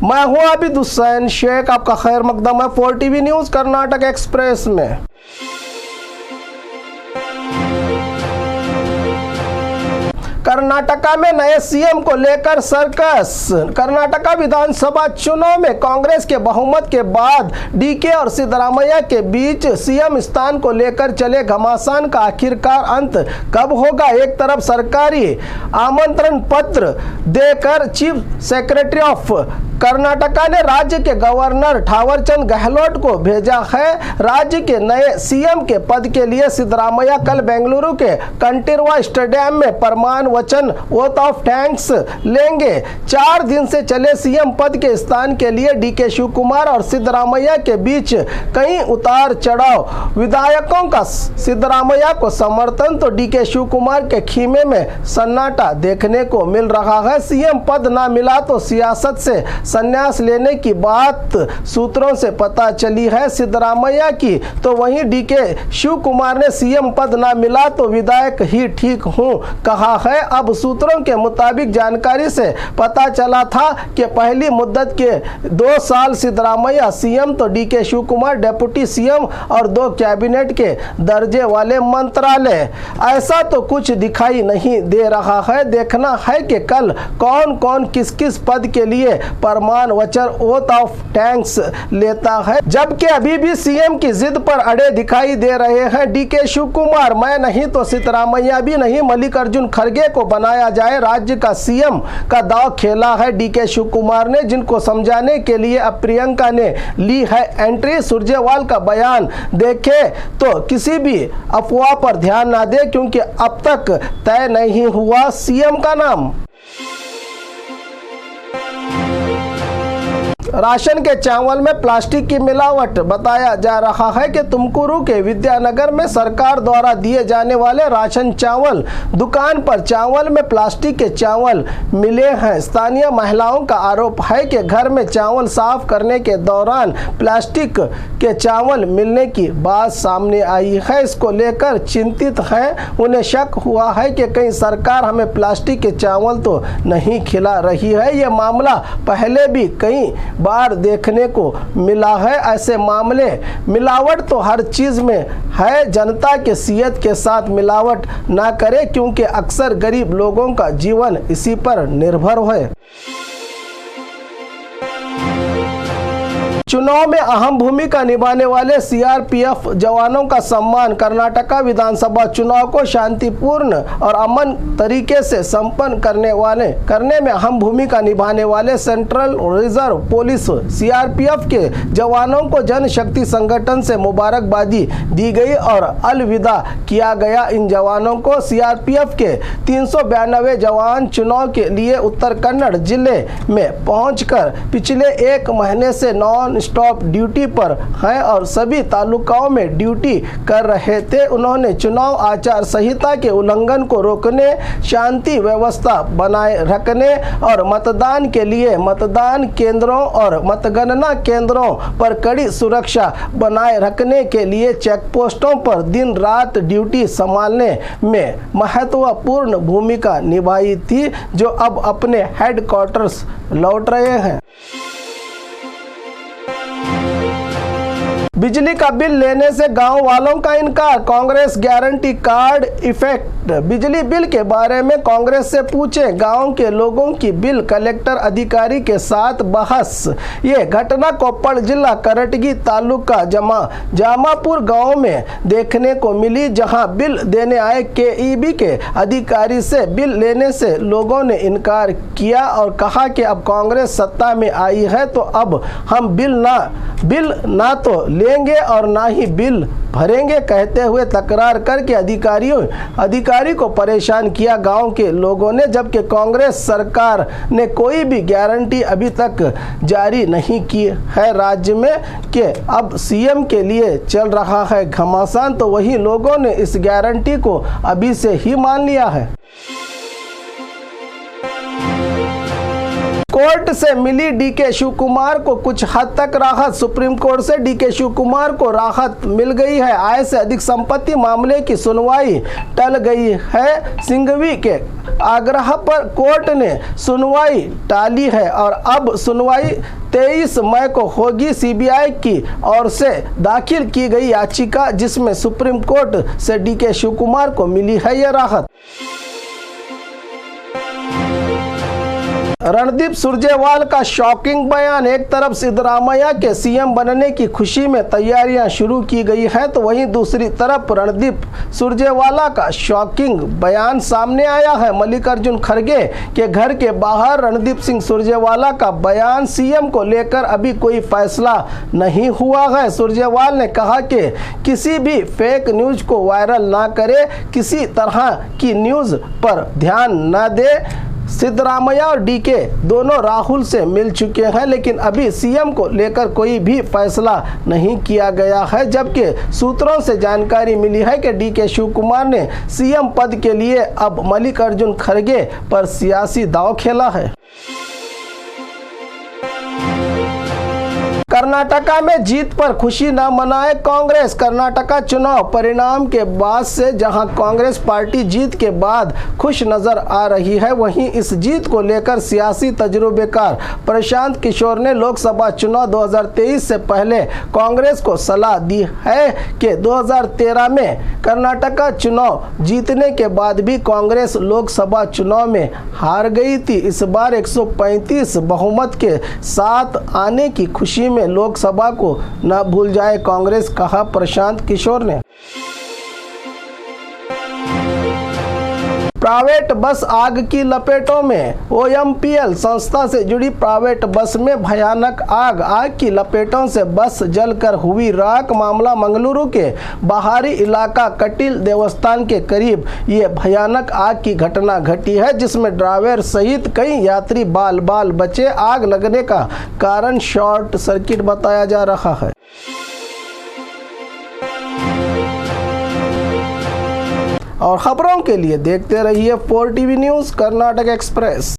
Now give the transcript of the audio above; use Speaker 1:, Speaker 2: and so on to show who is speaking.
Speaker 1: मैं हूं आबिद हुसैन शेख, आपका खैर मकदम है 4TV न्यूज कर्नाटक एक्सप्रेस में। कर्नाटका में नए सीएम को लेकर सर्कस। कर्नाटका विधानसभा चुनाव में कांग्रेस के बहुमत के बाद डीके और सिद्धरामैया के बीच सीएम स्थान को लेकर चले घमासान का आखिरकार अंत कब होगा? एक तरफ सरकारी आमंत्रण पत्र देकर चीफ सेक्रेटरी ऑफ कर्नाटका ने राज्य के गवर्नर थावरचंद गहलोत को भेजा है। राज्य के नए सीएम के पद के लिए सिद्धरामैया कल बेंगलुरु के कंटीरवा स्टेडियम में प्रमाण वचन ओथ ऑफ थैंक्स लेंगे। 4 दिन से चले सीएम पद के स्थान के लिए डीके शिवकुमार और सिद्धरामैया के बीच कई उतार चढ़ाव। विधायकों का सिद्धरामैया को समर्थन तो डीके शिवकुमार के खीमे में सन्नाटा देखने को मिल रहा है। सीएम पद ना मिला तो सियासत से संन्यास लेने की बात सूत्रों से पता चली है सिद्धरामैया की, तो वहीं डीके शिवकुमार ने सीएम पद ना मिला तो विधायक ही ठीक हूं कहा है। अब सूत्रों के मुताबिक जानकारी से पता चला था कि पहली मुद्दत के 2 साल सिद्धरामैया सीएम तो डीके शिवकुमार डिप्टी सीएम और 2 कैबिनेट के दर्जे वाले मंत्रालय। ऐसा तो कुछ दिखाई नहीं दे रहा है। देखना है कि कल कौन कौन किस किस पद के लिए प्रमाण वचन ओथ ऑफ थैंक्स लेता है। जबकि अभी भी सीएम की जिद पर अड़े दिखाई दे रहे हैं डीके शिवकुमार। मैं नहीं तो सिद्धरामैया भी नहीं, मल्लिकार्जुन खड़गे को बनाया जाए राज्य का सीएम का दांव खेला है डीके शिवकुमार ने, जिनको समझाने के लिए अब प्रियंका ने ली है एंट्री। सुरजेवाल का बयान देखे तो किसी भी अफवाह पर ध्यान ना दे, क्योंकि अब तक तय नहीं हुआ सीएम का नाम। राशन के चावल में प्लास्टिक की मिलावट। बताया जा रहा है कि तुमकुरू के विद्यानगर में सरकार द्वारा दिए जाने वाले राशन चावल दुकान पर चावल में प्लास्टिक के चावल मिले हैं। स्थानीय महिलाओं का आरोप है कि घर में चावल साफ करने के दौरान प्लास्टिक के चावल मिलने की बात सामने आई है। इसको लेकर चिंतित हैं। उन्हें शक हुआ है कि कहीं सरकार हमें प्लास्टिक के चावल तो नहीं खिला रही है। ये मामला पहले भी कई बार देखने को मिला है। ऐसे मामले मिलावट तो हर चीज में है। जनता के सेहत के साथ मिलावट ना करे, क्योंकि अक्सर गरीब लोगों का जीवन इसी पर निर्भर है। चुनाव में अहम भूमिका निभाने वाले सीआरपीएफ जवानों का सम्मान। कर्नाटका विधानसभा चुनाव को शांतिपूर्ण और अमन तरीके से संपन्न करने में अहम भूमिका निभाने वाले सेंट्रल रिजर्व पुलिस सीआरपीएफ के जवानों को जनशक्ति संगठन से मुबारकबादी दी गई और अलविदा किया गया। इन जवानों को सीआरपीएफ के 392 जवान चुनाव के लिए उत्तर कन्नड़ जिले में पहुंचकर पिछले 1 महीने से नॉन स्टॉप ड्यूटी पर हैं और सभी तालुकाओं में ड्यूटी कर रहे थे। उन्होंने चुनाव आचार संहिता के उल्लंघन को रोकने, शांति व्यवस्था बनाए रखने और मतदान के लिए मतदान केंद्रों और मतगणना केंद्रों पर कड़ी सुरक्षा बनाए रखने के लिए चेक पोस्टों पर दिन रात ड्यूटी संभालने में महत्वपूर्ण भूमिका निभाई थी, जो अब अपने हेडक्वार्टर्स लौट रहे हैं। बिजली का बिल लेने से गांव वालों का इनकार। Congress guarantee card effect. बिजली बिल के बारे में कांग्रेस से पूछे गांव के लोगों की बिल कलेक्टर अधिकारी के साथ बहस। ये घटना कोप्पड़ जिला करटगी तालुका जामापुर गांव में देखने को मिली, जहां बिल देने आए केईबी के अधिकारी से बिल लेने से लोगों ने इनकार किया और कहा कि अब कांग्रेस सत्ता में आई है तो अब हम बिल ना तो लेंगे और ना ही बिल भरेंगे कहते हुए तकरार करके अधिकारी को परेशान किया गांव के लोगों ने। जबकि कांग्रेस सरकार ने कोई भी गारंटी अभी तक जारी नहीं की है राज्य में कि अब सीएम के लिए चल रहा है घमासान, तो वही लोगों ने इस गारंटी को अभी से ही मान लिया है। कोर्ट कोर्ट से मिली डीके शिव कुमार को कुछ हद तक राहत। सुप्रीम कोर्ट से डीके शिव कुमार को राहत मिल गई है। आय से अधिक संपत्ति मामले की सुनवाई टल गई है। सिंघवी के आग्रह पर कोर्ट ने सुनवाई टाली है और अब सुनवाई 23 मई को होगी। सीबीआई की ओर से दाखिल की गई याचिका जिसमें सुप्रीम कोर्ट से डीके शिव कुमार को मिली है यह राहत। रणदीप सुरजेवाला का शॉकिंग बयान। एक तरफ सिद्धरामैया के सीएम बनने की खुशी में तैयारियां शुरू की गई हैं तो वहीं दूसरी तरफ रणदीप सुरजेवाला का शॉकिंग बयान सामने आया है। मल्लिकार्जुन खड़गे के घर के बाहर रणदीप सिंह सुरजेवाला का बयान। सीएम को लेकर अभी कोई फैसला नहीं हुआ है। सुरजेवाला ने कहा कि किसी भी फेक न्यूज को वायरल ना करे, किसी तरह की न्यूज पर ध्यान न दे। सिद्धरामैया और डीके दोनों राहुल से मिल चुके हैं लेकिन अभी सीएम को लेकर कोई भी फैसला नहीं किया गया है, जबकि सूत्रों से जानकारी मिली है कि डीके शिव कुमार ने सीएम पद के लिए अब मल्लिकार्जुन खड़गे पर सियासी दांव खेला है। कर्नाटका में जीत पर खुशी न मनाए कांग्रेस। कर्नाटका चुनाव परिणाम के बाद से जहां कांग्रेस पार्टी जीत के बाद खुश नजर आ रही है, वहीं इस जीत को लेकर सियासी तजुर्बेकार प्रशांत किशोर ने लोकसभा चुनाव 2023 से पहले कांग्रेस को सलाह दी है कि 2013 में कर्नाटका चुनाव जीतने के बाद भी कांग्रेस लोकसभा चुनाव में हार गई थी। इस बार 135 बहुमत के साथ आने की खुशी में लोकसभा को न भूल जाए कांग्रेस, कहा प्रशांत किशोर ने। प्राइवेट बस आग की लपेटों में। ओएमपीएल संस्था से जुड़ी प्राइवेट बस में भयानक आग की लपेटों से बस जलकर हुई राख। मामला मंगलुरु के बाहरी इलाका कटिल देवस्थान के करीब ये भयानक आग की घटना घटी है जिसमें ड्राइवर सहित कई यात्री बाल बाल बचे। आग लगने का कारण शॉर्ट सर्किट बताया जा रहा है। और खबरों के लिए देखते रहिए 4 टीवी न्यूज़ कर्नाटक एक्सप्रेस।